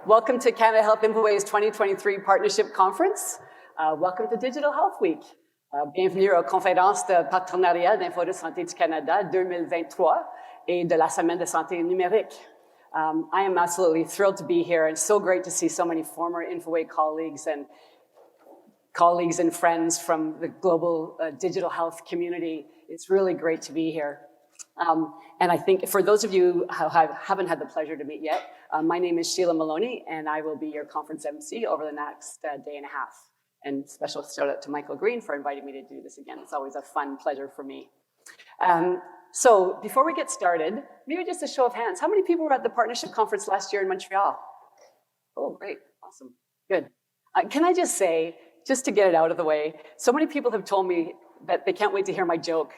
Welcome to Canada Health Infoway's 2023 Partnership Conference. Welcome to Digital Health Week. Bienvenue aux conférences de partenariat d'Info de Santé du Canada 2023 et de la Semaine de Santé numérique. I am absolutely thrilled to be here, and so great to see so many former Infoway colleagues and friends from the global digital health community. It's really great to be here. And I think for those of you who haven't had the pleasure to meet yet, my name is Shelagh Maloney, and I will be your conference MC over the next day and a half. And special shout out to Michael Green for inviting me to do this again. It's always a fun pleasure for me. So before we get started, maybe just a show of hands. How many people were at the Partnership Conference last year in Montreal? Oh, great, awesome, good. Can I just say, just to get it out of the way, so many people have told me that they can't wait to hear my joke.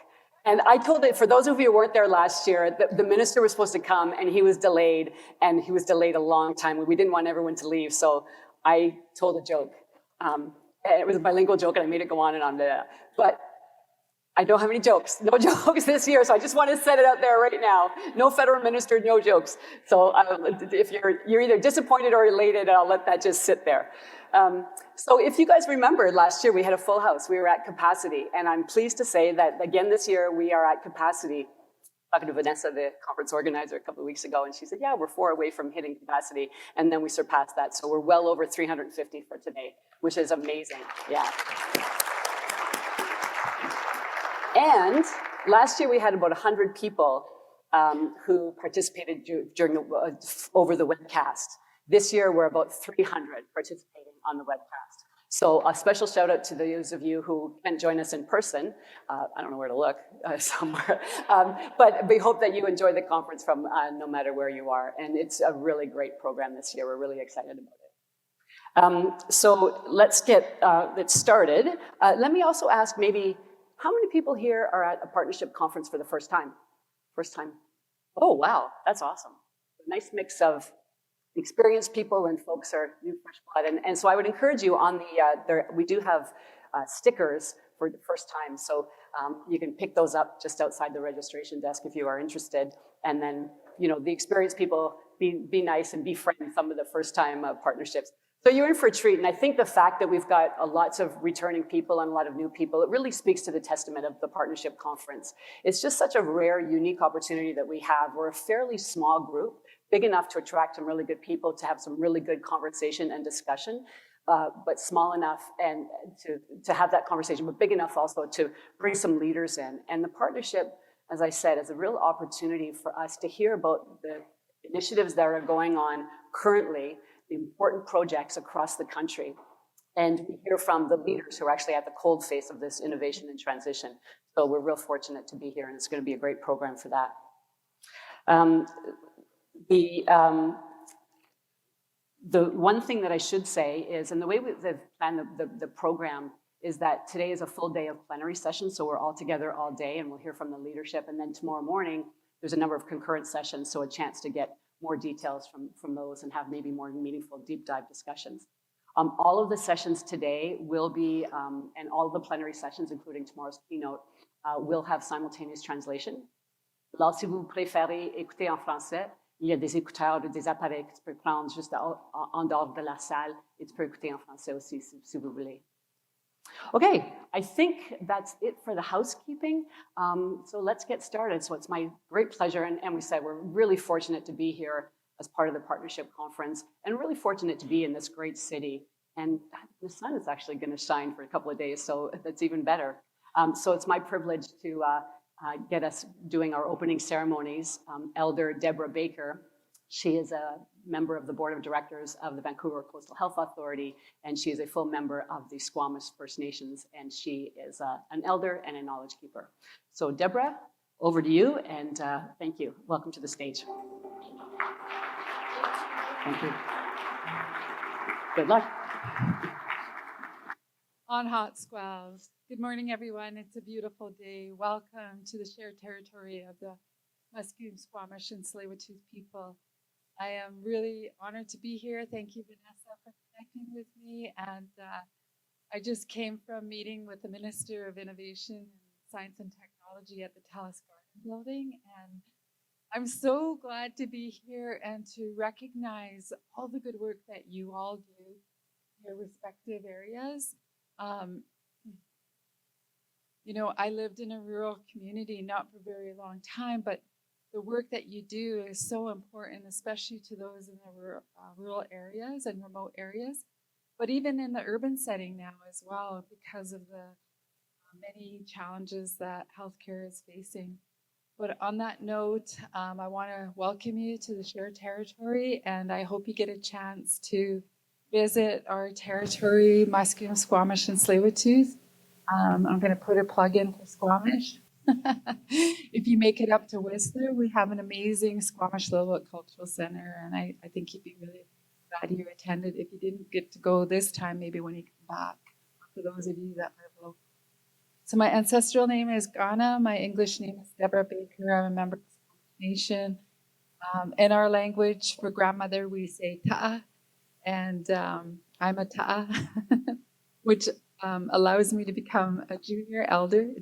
And I told it, for those of you who weren't there last year, the minister was supposed to come and he was delayed, and he was delayed a long time. We didn't want everyone to leave, so I told a joke. It was a bilingual joke and I made it go on and on. But I don't have any jokes, no jokes this year, so I just want to set it out there right now. No federal minister, no jokes. So if you're either disappointed or elated, I'll let that just sit there. So if you guys remember, last year we had a full house. We were at capacity, and I'm pleased to say that again this year we are at capacity. Talking to Vanessa, the conference organizer, a couple of weeks ago, and she said, yeah, we're 4 away from hitting capacity, and then we surpassed that. So we're well over 350 for today, which is amazing, yeah. And last year we had about 100 people who participated during over the webcast. This year we're about 300 participating on the webcast. So a special shout out to those of you who can't join us in person. I don't know where to look, somewhere. But we hope that you enjoy the conference from no matter where you are. And it's a really great program this year. We're really excited about it. So let's get started. Let me also ask maybe, how many people here are at a partnership conference for the first time? First time? Oh, wow, that's awesome. A nice mix of experienced people and folks are new fresh blood. And so I would encourage you on we do have stickers for the first time. So you can pick those up just outside the registration desk if you are interested. And then, you know, the experienced people, be nice and befriend some of the first time partnerships. So you're in for a treat. And I think the fact that we've got lots of returning people and a lot of new people, it really speaks to the testament of the Partnership Conference. It's just such a rare, unique opportunity that we have. We're a fairly small group, big enough to attract some really good people, to have some really good conversation and discussion, but small enough and to have that conversation, but big enough also to bring some leaders in. And the partnership, as I said, is a real opportunity for us to hear about the initiatives that are going on currently, the important projects across the country. And we hear from the leaders who are actually at the cold face of this innovation and transition. So we're real fortunate to be here, and it's going to be a great program for that. The one thing that I should say is, and the way we've planned the program is that today is a full day of plenary sessions, so we're all together all day, and we'll hear from the leadership. And then tomorrow morning, there's a number of concurrent sessions, so a chance to get more details from those and have maybe more meaningful deep dive discussions. All of the sessions today will be, and all of the plenary sessions, including tomorrow's keynote, will have simultaneous translation. Alors, si vous préférez écouter en français, il y a des écouteurs, des appareils que tu peux prendre juste en dehors de la salle, et tu peux écouter en français aussi si vous voulez. Okay, I think that's it for the housekeeping. So let's get started. So it's my great pleasure, and we said we're really fortunate to be here as part of the Partnership Conference, and really fortunate to be in this great city. And the sun is actually going to shine for a couple of days, so that's even better. So it's my privilege to get us doing our opening ceremonies. Elder Deborah Baker, she is a member of the board of directors of the Vancouver Coastal Health Authority, and she is a full member of the Squamish First Nations, and she is an elder and a knowledge keeper. So Deborah, over to you, and thank you. Welcome to the stage. Thank you. Good luck. On hot squalls. Good morning, everyone. It's a beautiful day. Welcome to the shared territory of the Musqueam, Squamish, and Tsleil-Waututh people. I am really honored to be here. Thank you, Vanessa, for connecting with me. And I just came from meeting with the Minister of Innovation and Science and Technology at the Telus Garden Building. And I'm so glad to be here and to recognize all the good work that you all do in your respective areas. Um, I lived in a rural community not for a very long time, but the work that you do is so important, especially to those in the rural areas and remote areas, but even in the urban setting now as well, because of the many challenges that healthcare is facing. But on that note, I want to welcome you to the Share Territory, and I hope you get a chance to visit our territory, Musqueam, Squamish, and Tsleil-Waututh. I'm going to put a plug in for Squamish. If you make it up to Whistler, we have an amazing Squamish Lil'wat Cultural Center, and I think you'd be really glad you attended. If you didn't get to go this time, maybe when you come back, for those of you that live local. So my ancestral name is Ghana. My English name is Deborah Baker. I'm a member of the Squamish Nation. In our language, for grandmother, we say ta'a, and I'm a ta'a, which allows me to become a junior elder.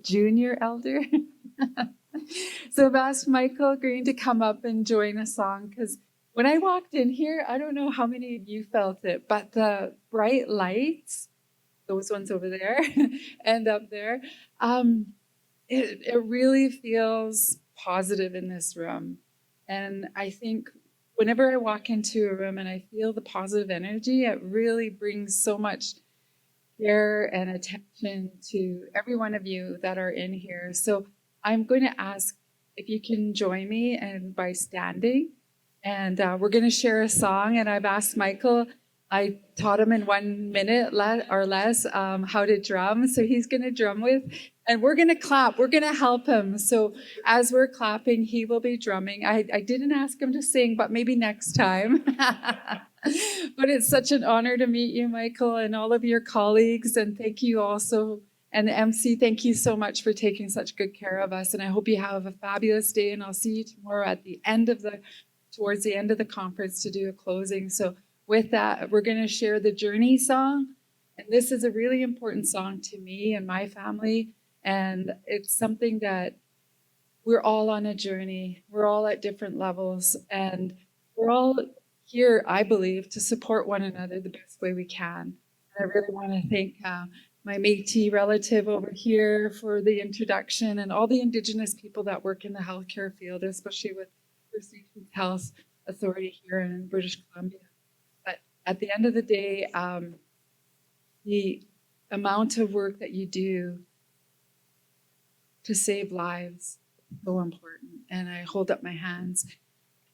So I've asked Michael Green to come up and join a song, because when I walked in here, I don't know how many of you felt it, but the bright lights, those ones over there and up there, it really feels positive in this room. And I think whenever I walk into a room and I feel the positive energy, it really brings so much care and attention to every one of you that are in here. So I'm going to ask if you can join me and by standing, and we're going to share a song. And I've asked Michael, I taught him in 1 minute or less how to drum, so he's going to drum with, and we're going to clap. We're going to help him. So as we're clapping, he will be drumming. I didn't ask him to sing, but maybe next time. But it's such an honor to meet you, Michael, and all of your colleagues. And thank you also. And the MC, thank you so much for taking such good care of us. And I hope you have a fabulous day. And I'll see you tomorrow at the end of towards the end of the conference to do a closing. So with that, we're going to share the Journey song. And this is a really important song to me and my family. And it's something that we're all on a journey. We're all at different levels. And we're all here, I believe, to support one another the best way we can. And I really want to thank my Métis relative over here for the introduction, and all the Indigenous people that work in the healthcare field, especially with First Nations Health Authority here in British Columbia. But at the end of the day, the amount of work that you do to save lives is so important. And I hold up my hands.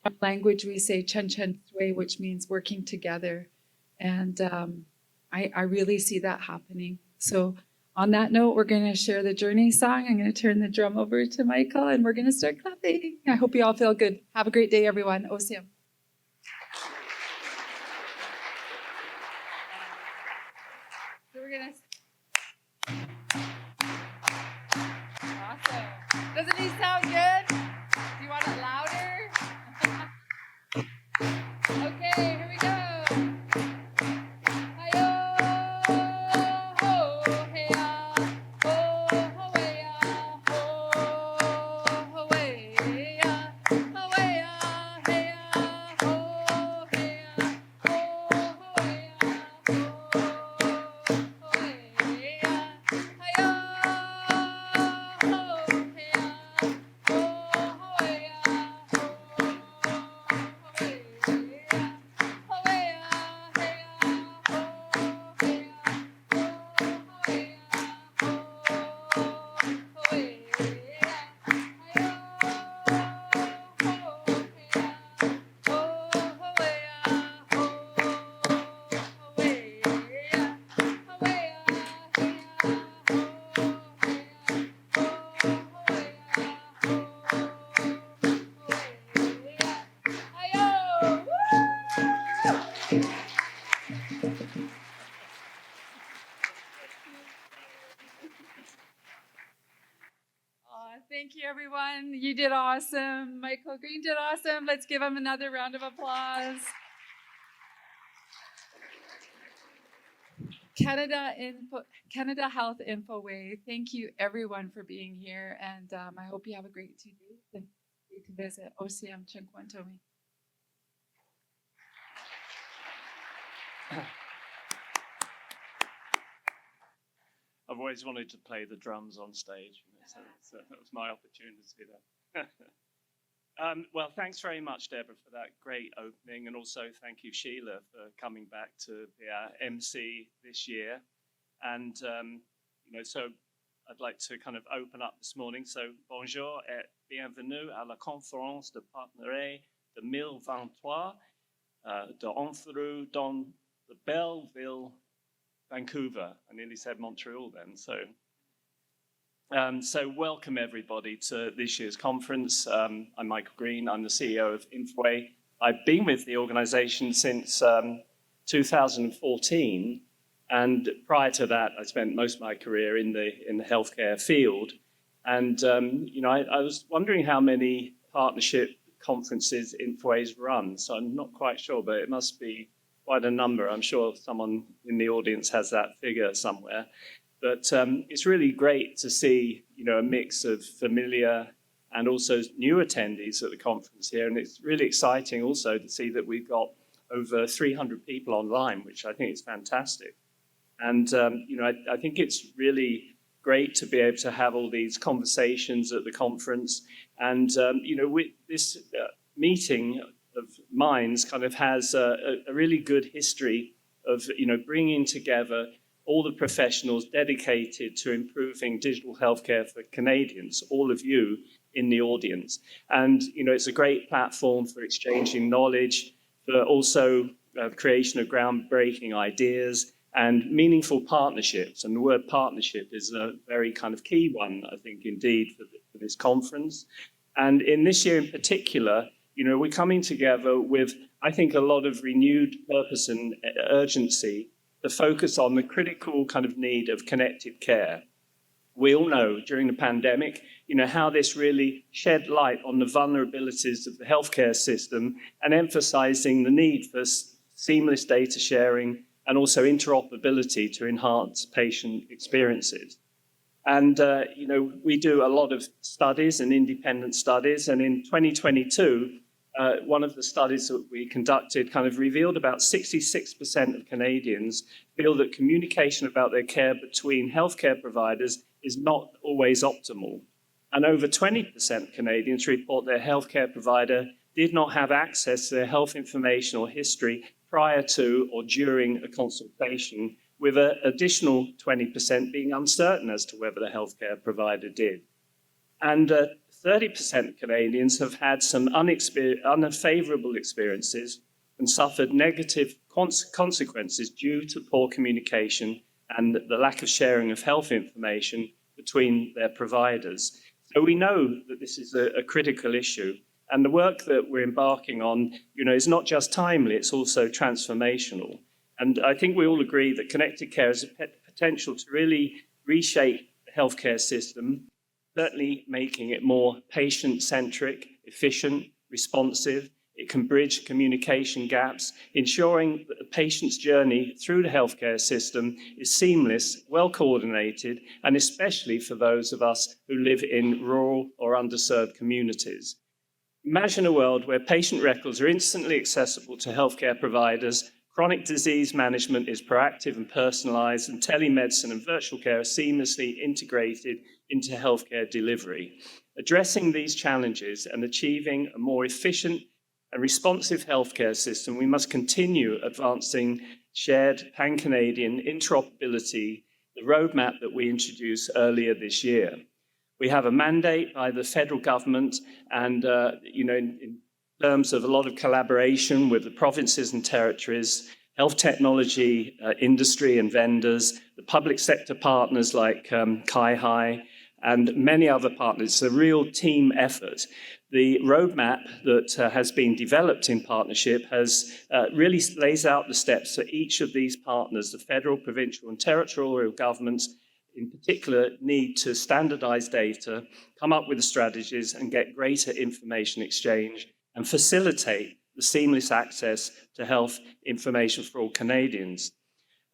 In our language, we say chen chen sui, which means working together. And I really see that happening. So on that note, we're going to share the Journey song. I'm going to turn the drum over to Michael, and we're going to start clapping. I hope you all feel good. Have a great day, everyone. Osium. So we're going to... Awesome. Doesn't he sound good? Do you want it louder? Okay, here we go. Thank you, everyone. You did awesome. Michael Green did awesome. Let's give him another round of applause. Canada Health Infoway. Thank you, everyone, for being here. And I hope you have a great 2 days. to visit OCM Cinquantomi. I've always wanted to play the drums on stage, so that was my opportunity there. Well, thanks very much, Deborah, for that great opening, and also thank you, Shelagh, for coming back to be our MC this year. And so I'd like to kind of open up this morning. So, bonjour et bienvenue à la conférence de partenariat de 2023 de Entreu dans the belle ville Vancouver. I nearly said Montreal then. So welcome everybody to this year's conference. I'm Michael Green. I'm the CEO of Infoway. I've been with the organization since 2014. And prior to that, I spent most of my career in the healthcare field. And I was wondering how many partnership conferences Infoway's run. So I'm not quite sure, but it must be quite a number. I'm sure someone in the audience has that figure somewhere. But it's really great to see, a mix of familiar and also new attendees at the conference here. And it's really exciting also to see that we've got over 300 people online, which I think is fantastic. And, I think it's really great to be able to have all these conversations at the conference. And, with this meeting of minds kind of has a really good history of, bringing together all the professionals dedicated to improving digital healthcare for Canadians, all of you in the audience. And, it's a great platform for exchanging knowledge, for also creation of groundbreaking ideas and meaningful partnerships. And the word partnership is a very kind of key one, I think, indeed, for this conference. And in this year in particular, we're coming together with, I think, a lot of renewed purpose and urgency to focus on the critical kind of need of connected care. We all know during the pandemic, how this really shed light on the vulnerabilities of the healthcare system and emphasizing the need for seamless data sharing and also interoperability to enhance patient experiences. And, we do a lot of studies and independent studies. And in 2022, one of the studies that we conducted kind of revealed about 66% of Canadians feel that communication about their care between healthcare providers is not always optimal. And over 20% of Canadians report their healthcare provider did not have access to their health information or history prior to or during a consultation, with an additional 20% being uncertain as to whether the healthcare provider did. And 30% of Canadians have had some unfavorable experiences and suffered negative consequences due to poor communication and the lack of sharing of health information between their providers. So we know that this is a critical issue. And the work that we're embarking on, is not just timely, it's also transformational. And I think we all agree that connected care has a potential to really reshape the healthcare system, certainly making it more patient-centric, efficient, responsive. It can bridge communication gaps, ensuring that the patient's journey through the healthcare system is seamless, well-coordinated, and especially for those of us who live in rural or underserved communities. Imagine a world where patient records are instantly accessible to healthcare providers, chronic disease management is proactive and personalized, and telemedicine and virtual care are seamlessly integrated into healthcare delivery. Addressing these challenges and achieving a more efficient and responsive healthcare system, we must continue advancing shared pan-Canadian interoperability, the roadmap that we introduced earlier this year. We have a mandate by the federal government and, in terms of a lot of collaboration with the provinces and territories, health technology industry and vendors, the public sector partners like Kai-Hi, and many other partners. It's a real team effort. The roadmap that has been developed in partnership has really lays out the steps for each of these partners, the federal, provincial, and territorial governments, in particular, need to standardize data, come up with the strategies, and get greater information exchange, and facilitate the seamless access to health information for all Canadians.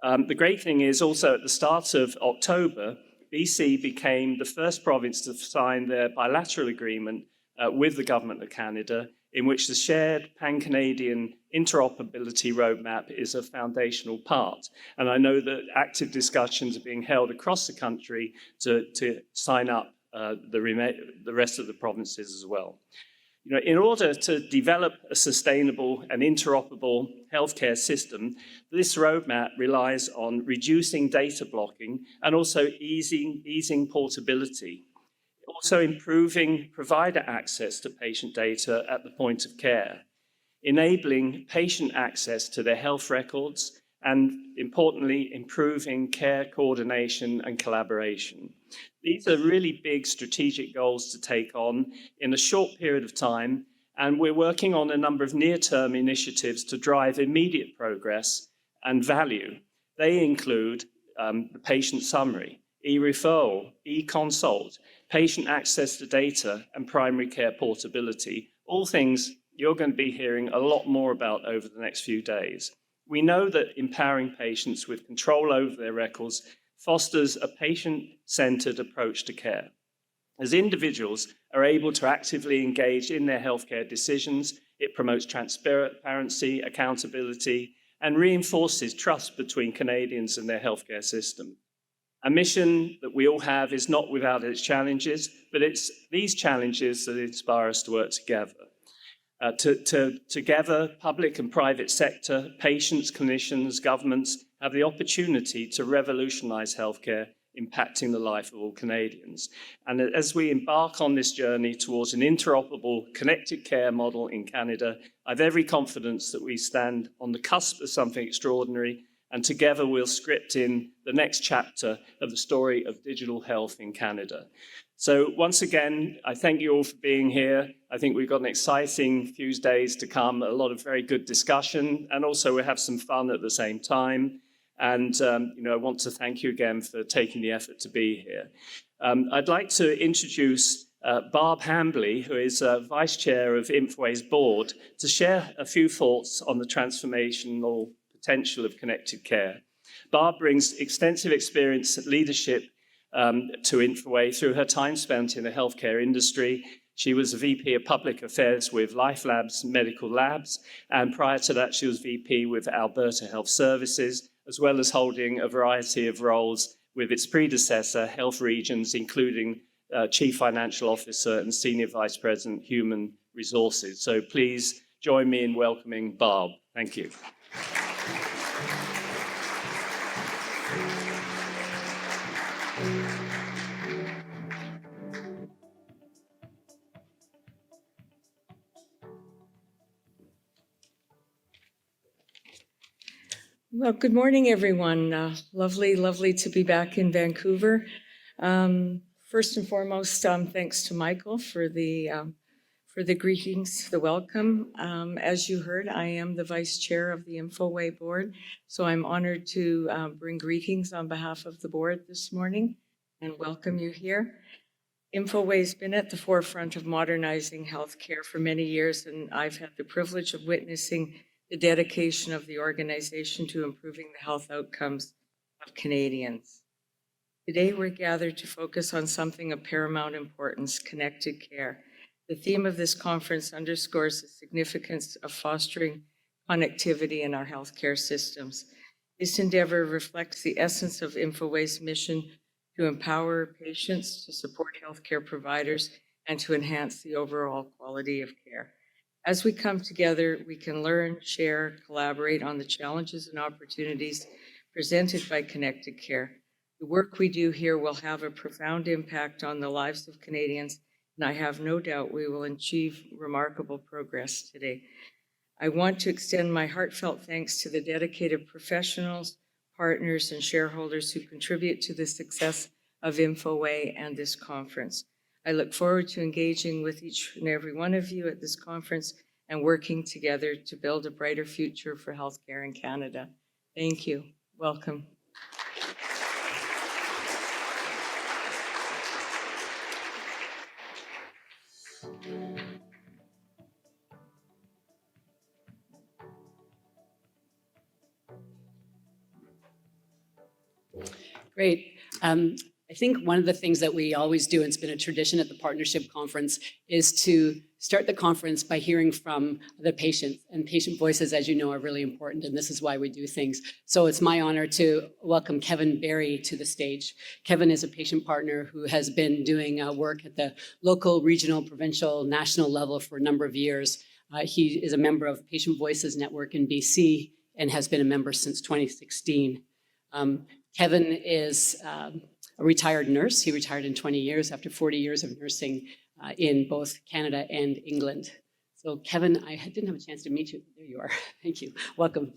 The great thing is also at the start of October, BC became the first province to sign their bilateral agreement with the Government of Canada, in which the shared pan-Canadian interoperability roadmap is a foundational part. And I know that active discussions are being held across the country to sign up the rest of the provinces as well. In order to develop a sustainable and interoperable healthcare system, this roadmap relies on reducing data blocking and also easing portability. Also improving provider access to patient data at the point of care, enabling patient access to their health records, and importantly, improving care coordination and collaboration. These are really big strategic goals to take on in a short period of time, and we're working on a number of near-term initiatives to drive immediate progress and value. They include the patient summary, e-referral, e-consult, patient access to data, and primary care portability, all things you're going to be hearing a lot more about over the next few days. We know that empowering patients with control over their records fosters a patient-centered approach to care. As individuals are able to actively engage in their healthcare decisions, it promotes transparency, accountability, and reinforces trust between Canadians and their healthcare system. A mission that we all have is not without its challenges, but it's these challenges that inspire us to work together. Together, public and private sector, patients, clinicians, governments have the opportunity to revolutionize healthcare, impacting the life of all Canadians. And as we embark on this journey towards an interoperable, connected care model in Canada, I have every confidence that we stand on the cusp of something extraordinary, and together we'll script in the next chapter of the story of digital health in Canada. So once again, I thank you all for being here. I think we've got an exciting few days to come, a lot of very good discussion, and also we'll have some fun at the same time. And I want to thank you again for taking the effort to be here. I'd like to introduce Barb Hambley, who is Vice Chair of Infoway's board, to share a few thoughts on the transformational potential of connected care. Barb brings extensive experience and leadership to Infoway through her time spent in the healthcare industry. She was a VP of Public Affairs with Life Labs Medical Labs, and prior to that, she was VP with Alberta Health Services, as well as holding a variety of roles with its predecessor, Health Regions, including Chief Financial Officer and Senior Vice President, Human Resources. So please join me in welcoming Barb. Thank you. Well, good morning, everyone. Lovely to be back in Vancouver. First and foremost, thanks to Michael for the greetings, the welcome. As you heard, I am the Vice Chair of the Infoway board, so I'm honored to bring greetings on behalf of the board this morning and welcome you here. Infoway's been at the forefront of modernizing healthcare for many years, and I've had the privilege of witnessing the dedication of the organization to improving the health outcomes of Canadians. Today, we're gathered to focus on something of paramount importance, connected care. The theme of this conference underscores the significance of fostering connectivity in our healthcare systems. This endeavor reflects the essence of Infoway's mission to empower patients, to support healthcare providers, and to enhance the overall quality of care. As we come together, we can learn, share, collaborate on the challenges and opportunities presented by connected care. The work we do here will have a profound impact on the lives of Canadians, and I have no doubt we will achieve remarkable progress today. I want to extend my heartfelt thanks to the dedicated professionals, partners, and shareholders who contribute to the success of Infoway and this conference. I look forward to engaging with each and every one of you at this conference and working together to build a brighter future for healthcare in Canada. Thank you. Welcome. Great. I think one of the things that we always do, and it's been a tradition at the Partnership Conference, is to start the conference by hearing from the patients. And patient voices, as you know, are really important, and this is why we do things. So it's my honor to welcome Kevin Berry to the stage. Kevin is a patient partner who has been doing work at the local, regional, provincial, national level for a number of years. He is a member of Patient Voices Network in BC and has been a member since 2016. Kevin is a retired nurse. He retired in 20 years after 40 years of nursing in both Canada and England. So Kevin, I didn't have a chance to meet you. There you are. Thank you. Welcome.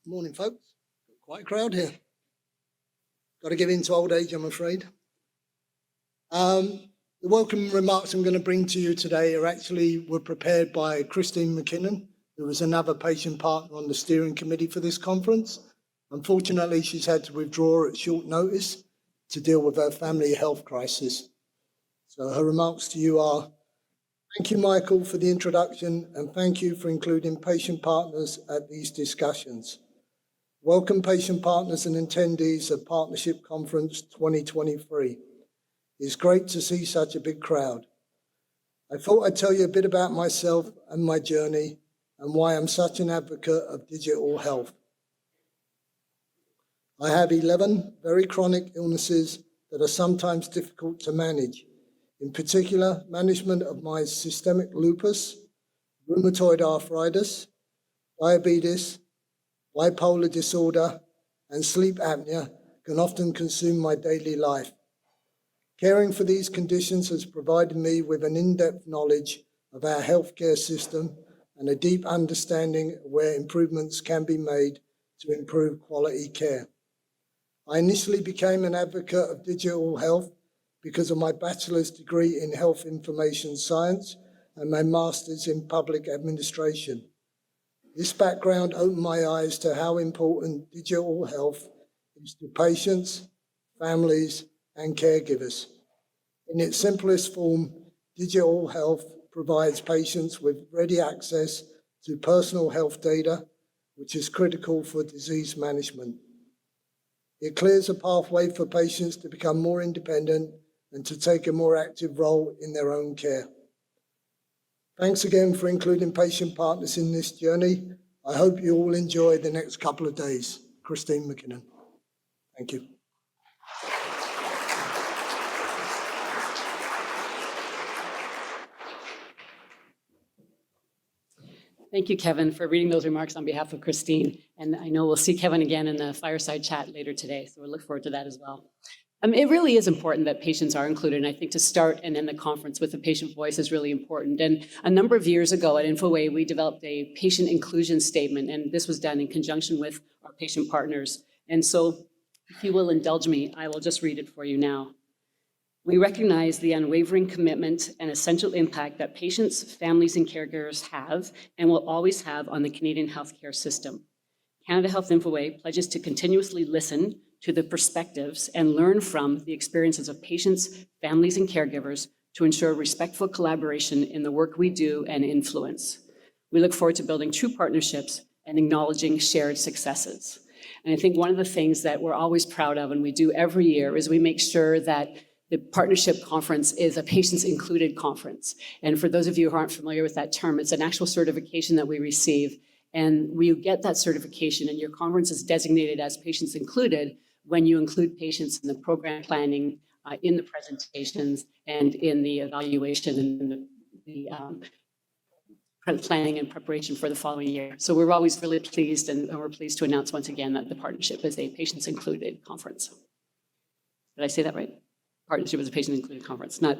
Morning, folks. Quite a crowd here. Got to give in to old age, I'm afraid. The welcome remarks I'm going to bring to you today were prepared by Christine McKinnon, who was another patient partner on the steering committee for this conference. Unfortunately, she's had to withdraw at short notice to deal with her family health crisis. So her remarks to you are, thank you, Michael, for the introduction, and thank you for including patient partners at these discussions. Welcome, patient partners and attendees of Partnership Conference 2023. It's great to see such a big crowd. I thought I'd tell you a bit about myself and my journey and why I'm such an advocate of digital health. I have 11 very chronic illnesses that are sometimes difficult to manage. In particular, management of my systemic lupus, rheumatoid arthritis, diabetes, bipolar disorder, and sleep apnea can often consume my daily life. Caring for these conditions has provided me with an in-depth knowledge of our healthcare system and a deep understanding of where improvements can be made to improve quality care. I initially became an advocate of digital health because of my bachelor's degree in health information science and my master's in public administration. This background opened my eyes to how important digital health is to patients, families, and caregivers. In its simplest form, digital health provides patients with ready access to personal health data, which is critical for disease management. It clears a pathway for patients to become more independent and to take a more active role in their own care. Thanks again for including patient partners in this journey. I hope you all enjoy the next couple of days. Christine McKinnon. Thank you. Thank you, Kevin, for reading those remarks on behalf of Christine. And I know we'll see Kevin again in the fireside chat later today, so we'll look forward to that as well. It really is important that patients are included, and I think to start and end the conference with a patient voice is really important. And a number of years ago at Infoway, we developed a patient inclusion statement, and this was done in conjunction with our patient partners. And so, if you will indulge me, I will just read it for you now. We recognize the unwavering commitment and essential impact that patients, families, and caregivers have and will always have on the Canadian healthcare system. Canada Health Infoway pledges to continuously listen to the perspectives and learn from the experiences of patients, families, and caregivers to ensure respectful collaboration in the work we do and influence. We look forward to building true partnerships and acknowledging shared successes. And I think one of the things that we're always proud of and we do every year is we make sure that the Partnership Conference is a patients-included conference. And for those of you who aren't familiar with that term, it's an actual certification that we receive. And we get that certification, and your conference is designated as patients included when you include patients in the program planning, in the presentations, and in the evaluation and the planning and preparation for the following year. So we're always really pleased, and we're pleased to announce once again that the partnership is a patients-included conference. Did I say that right? Partnership is a patient-included conference, not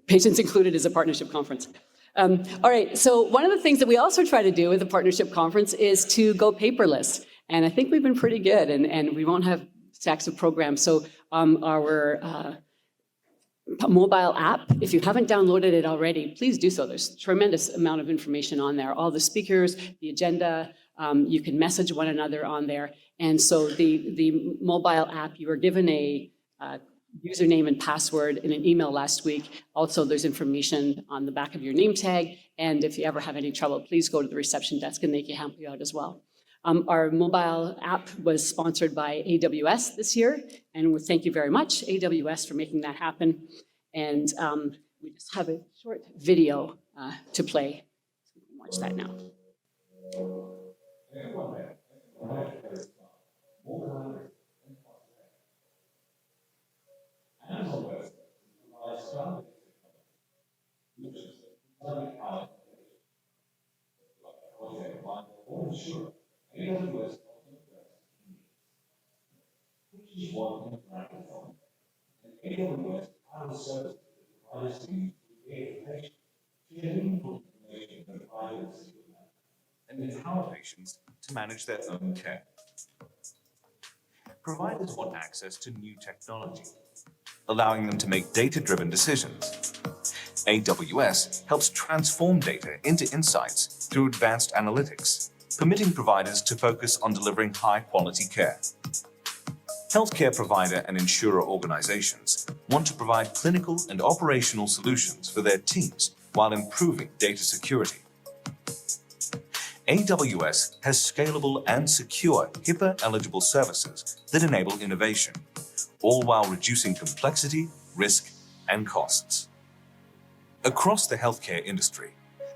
patients included is a partnership conference. All right, so one of the things that we also try to do with the partnership conference is to go paperless. And I think we've been pretty good, and we won't have stacks of programs. So our mobile app, if you haven't downloaded it already, please do so. There's a tremendous amount of information on there. All the speakers, the agenda, you can message one another on there. And so the mobile app, you are given a username and password in an email last week. Also, there's information on the back of your name tag. And if you ever have any trouble, please go to the reception desk and they can help you out as well. Our mobile app was sponsored by AWS this year. And we thank you very much, AWS, for making that happen. And we just have a short video to play. Watch that now. And empower patients to manage their own care. Providers want access to new technology, allowing them to make data-driven decisions. AWS helps transform data into insights through advanced analytics, permitting providers to focus on delivering high-quality care. Healthcare provider and insurer organizations want to provide clinical and operational solutions for their teams while improving data security. AWS has scalable and secure HIPAA-eligible services that enable innovation, all while reducing complexity, risk, and costs. Across the healthcare industry,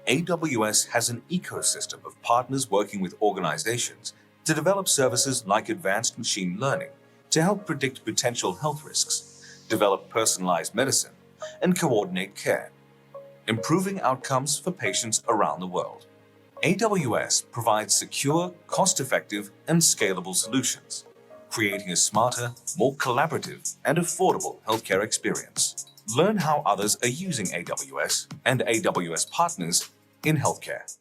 AWS has an ecosystem of partners working with organizations to develop services like advanced machine learning to help predict potential health risks, develop personalized medicine, and coordinate care, improving outcomes for patients around the world. AWS provides secure, cost-effective, and scalable solutions, creating a smarter, more collaborative, and affordable healthcare experience. Learn how others are using AWS and AWS partners in healthcare.